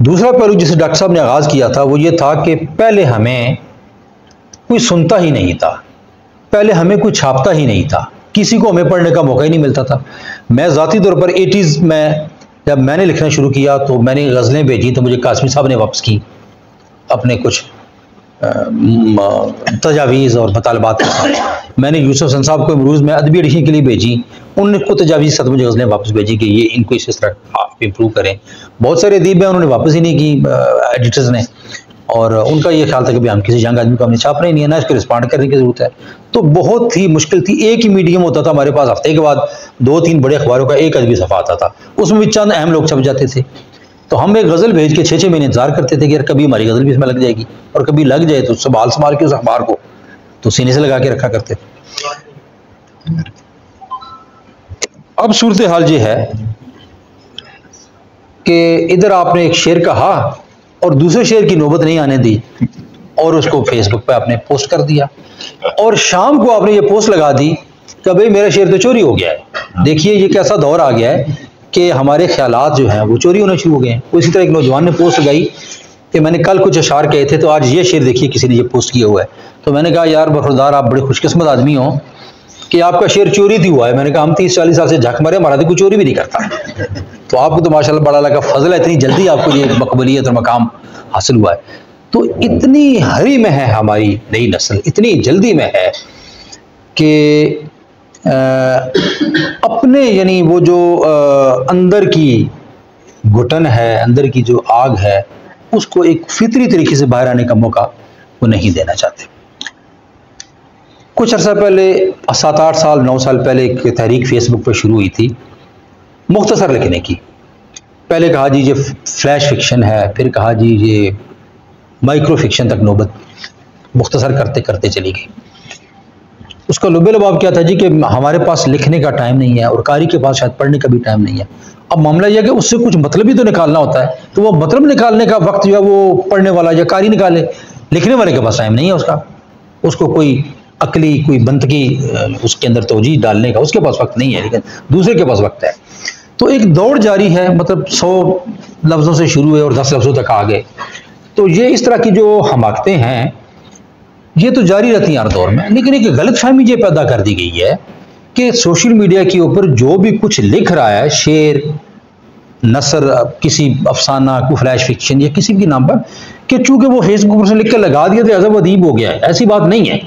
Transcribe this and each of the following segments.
دوسرا پہلو جسے ڈاکٹر صاحب نے آغاز کیا تھا وہ یہ تھا کہ پہلے ہمیں کوئی سنتا ہی نہیں تھا، پہلے ہمیں کوئی چھاپتا ہی نہیں تھا، کسی کو ہمیں پڑھنے کا موقع ہی نہیں ملتا تھا۔ میں ذاتی طور پر 80s میں جب میں نے لکھنا شروع کیا تو میں نے غزلیں بھیجی تو مجھے قاسمی صاحب نے واپس کی اپنے کچھ تجاویز اور مطالبات کے ساتھ۔ میں نے یوسف حسن صاحب کو امروز میں ادبی ایڈیشن کے لیے بھیجی، ان کو تجاویز کے ساتھ مجھے غزلیں واپس بھیجی کہ یہ ان کو اس طرح آپ امپروو کریں۔ بہت سارے ادیب ہیں انہوں نے واپس ہی نہیں کی ایڈیٹرز نے، اور ان کا یہ خیال تھا کہ ہم کسی جنگ آدمی کو ہم نے چھاپنا ہی نہیں ہے، نہ اس کو رسپانڈ کرنے کی ضرورت ہے۔ تو بہت ہی مشکل تھی، ایک ہی میڈیم ہوتا تھا ہمارے پاس، ہفتے کے بعد 2-3 بڑے اخباروں کا ایک ادبی صفحہ آتا تھا، اس میں بھی چند اہم لوگ چھپ جاتے تھے۔ تو ہم ایک غزل بھیج کے 6 مہینے انتظار کرتے تھے کہ یار کبھی ہماری غزل بھی اس میں لگ جائے گی، اور کبھی لگ جائے تو سنبھال کے اس اخبار کو تو سینے سے لگا کے رکھا کرتے تھے۔ اب صورتحال یہ ہے کہ ادھر آپ نے ایک شعر کہا اور دوسرے شعر کی نوبت نہیں آنے دی اور اس کو فیس بک پہ آپ نے پوسٹ کر دیا، اور شام کو آپ نے یہ پوسٹ لگا دی کہ بھئی میرا شعر تو چوری ہو گیا ہے۔ دیکھیے یہ کیسا دور آ گیا ہے کہ ہمارے خیالات جو ہیں وہ چوری ہونا شروع ہو گئے ہیں۔ اسی طرح ایک نوجوان نے پوسٹ لگائی کہ میں نے کل کچھ اشعار کہے تھے تو آج یہ شعر دیکھیے کسی نے یہ پوسٹ کیا ہوا ہے۔ تو میں نے کہا یار برخوردار آپ بڑے خوش قسمت آدمی ہوں کہ آپ کا شعر چوری تھی ہوا ہے۔ میں نے کہا ہم 30-40 سال سے جھک مارے، ہمارا تو کوئی چوری بھی نہیں کرتا، تو آپ کو تو ماشاءاللہ بڑا اللہ کا فضل ہے، اتنی جلدی آپ کو یہ مقبولیت اور مقام حاصل ہوا ہے۔ تو اتنی ہری میں ہے ہماری نئی نسل، اتنی جلدی میں ہے کہ اپنے یعنی وہ جو اندر کی گھٹن ہے، اندر کی جو آگ ہے، اس کو ایک فطری طریقے سے باہر آنے کا موقع وہ نہیں دینا چاہتے۔ کچھ عرصہ پہلے 7-8 سال 9 سال پہلے ایک تحریک فیس بک پہ شروع ہوئی تھی مختصر لکھنے کی۔ پہلے کہا جی یہ فلیش فکشن ہے، پھر کہا جی یہ مائکرو فکشن، تک نوبت مختصر کرتے کرتے چلی گئی۔ اس کا لب لباب کیا تھا جی کہ ہمارے پاس لکھنے کا ٹائم نہیں ہے اور قاری کے پاس شاید پڑھنے کا بھی ٹائم نہیں ہے۔ اب معاملہ یہ ہے کہ اس سے کچھ مطلب ہی تو نکالنا ہوتا ہے، تو وہ مطلب نکالنے کا وقت جو ہے وہ پڑھنے والا یا قاری نکالے، لکھنے والے کے پاس ٹائم نہیں ہے اس کو کوئی عقلی کوئی منطقی اس کے اندر توجیہ ڈالنے کا اس کے پاس وقت نہیں ہے، لیکن دوسرے کے پاس وقت ہے۔ تو ایک دوڑ جاری ہے، مطلب 100 لفظوں سے شروع ہوئے اور 10 لفظوں تک آ گئے۔ تو یہ اس طرح کی جو حماقتیں ہیں یہ تو جاری رہتی ہیں ہر دور میں، لیکن ایک غلط فہمی یہ پیدا کر دی گئی ہے کہ سوشل میڈیا کے اوپر جو بھی کچھ لکھ رہا ہے، شعر، نثر، کسی افسانہ، کوئی فلیش فکشن یا کسی بھی نام پر، کہ چونکہ وہ فیس بک پر سے لکھ کے لگا دیا تو لہٰذا وہ ادیب ہو گیا ہے، ایسی بات نہیں ہے۔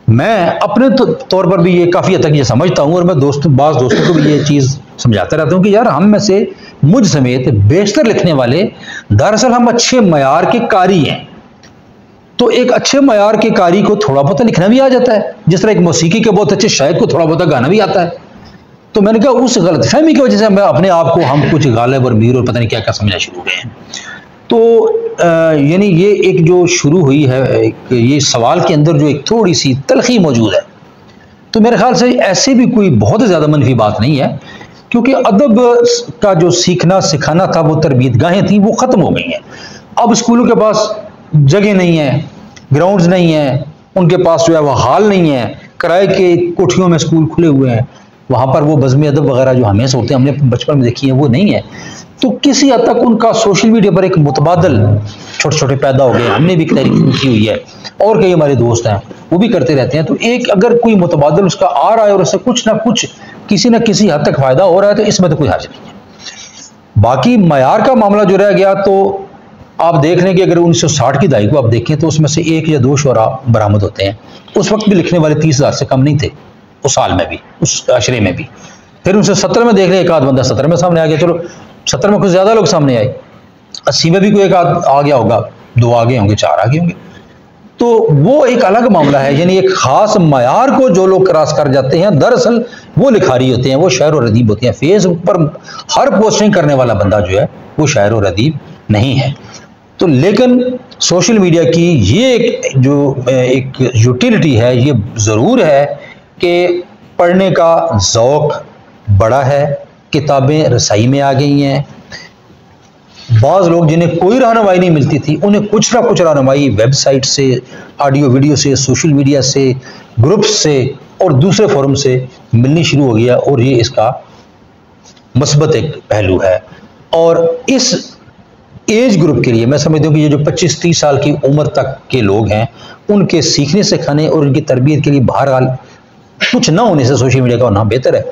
میں اپنے طور پر بھی یہ کافی حد تک یہ سمجھتا ہوں، اور میں بعض دوستوں کو بھی یہ چیز سمجھاتا رہتا ہوں کہ یار ہم میں سے مجھ سمیت بیشتر لکھنے والے دراصل ہم اچھے معیار کے قاری ہیں۔ تو ایک اچھے معیار کے قاری کو تھوڑا بہت لکھنا بھی آ جاتا ہے، جس طرح ایک موسیقی کے بہت اچھے شاعر کو تھوڑا بہت گانا بھی آتا ہے۔ تو میں نے کہا اس غلط فہمی کی وجہ سے میں اپنے آپ کو ہم کچھ غالب اور میر اور پتہ نہیں کیا کیا سمجھنا شروع ہو گئے ہیں۔ تو یعنی یہ ایک جو شروع ہوئی ہے یہ سوال کے اندر جو ایک تھوڑی سی تلخی موجود ہے، تو میرے خیال سے ایسے بھی کوئی بہت زیادہ منفی بات نہیں ہے، کیونکہ ادب کا جو سیکھنا سکھانا تھا، وہ تربیت گاہیں تھیں، وہ ختم ہو گئی ہیں۔ اب اسکولوں کے پاس جگہ نہیں ہے، گراؤنڈز نہیں ہیں، ان کے پاس جو ہے وہ ہال نہیں ہے، کرائے کے کوٹھیوں میں اسکول کھلے ہوئے ہیں، وہاں پر وہ بزم ادب وغیرہ جو ہمیں ہوتے ہیں ہم نے بچپن میں دیکھی ہیں وہ نہیں ہے۔ تو کسی حد تک ان کا سوشل میڈیا پر ایک متبادل چھوٹے چھوٹے پیدا ہو گئے، ہم نے بھی تحریک کی ہوئی ہے اور کئی ہمارے دوست ہیں وہ بھی کرتے رہتے ہیں۔ تو ایک اگر کوئی متبادل اس کا آ رہا ہے اور اس سے کچھ نہ کچھ کسی نہ کسی حد تک فائدہ ہو رہا ہے تو اس میں تو کوئی حرج نہیں ہے۔ باقی معیار کا معاملہ جو رہ گیا، تو آپ دیکھ لیں کہ اگر 1960 کی دہائی کو آپ دیکھیں تو اس میں سے 1 یا 2 شعراء برآمد ہوتے ہیں۔ اس وقت بھی لکھنے والے 30,000 سے کم نہیں تھے، اس سال میں بھی، اس عشرے میں بھی۔ پھر 1970 میں دیکھ لیں ایک آدھ بندہ 70 میں سامنے آ گیا، چلو 70 میں کچھ زیادہ لوگ سامنے آئے، 80 میں بھی کوئی ایک آدھ آ گیا ہوگا، 2 آگے ہوں گے، 4 آگے ہوں گے۔ تو وہ ایک الگ معاملہ ہے، یعنی ایک خاص معیار کو جو لوگ کراس کر جاتے ہیں دراصل وہ لکھاری ہوتے ہیں، وہ شاعر اور ادیب ہوتے ہیں۔ فیس بک پر ہر پوسٹنگ کرنے والا بندہ جو ہے وہ شاعر اور ادیب نہیں ہے۔ تو لیکن سوشل میڈیا کی یہ جو ایک یوٹیلٹی ہے، یہ ضرور ہے کہ پڑھنے کا ذوق بڑا ہے، کتابیں رسائی میں آ گئی ہیں۔ بعض لوگ جنہیں کوئی رہنمائی نہیں ملتی تھی انہیں کچھ نہ کچھ رہنمائی ویب سائٹ سے، آڈیو ویڈیو سے، سوشل میڈیا سے، گروپس سے اور دوسرے فورم سے ملنی شروع ہو گیا، اور یہ اس کا مثبت ایک پہلو ہے۔ اور اس ایج گروپ کے لیے میں سمجھتا ہوں کہ یہ جو 25-30 سال کی عمر تک کے لوگ ہیں ان کے سیکھنے سکھانے اور ان کی تربیت کے لیے بہرحال کچھ نہ ہونے سے سوشل میڈیا کا ہونا بہتر ہے.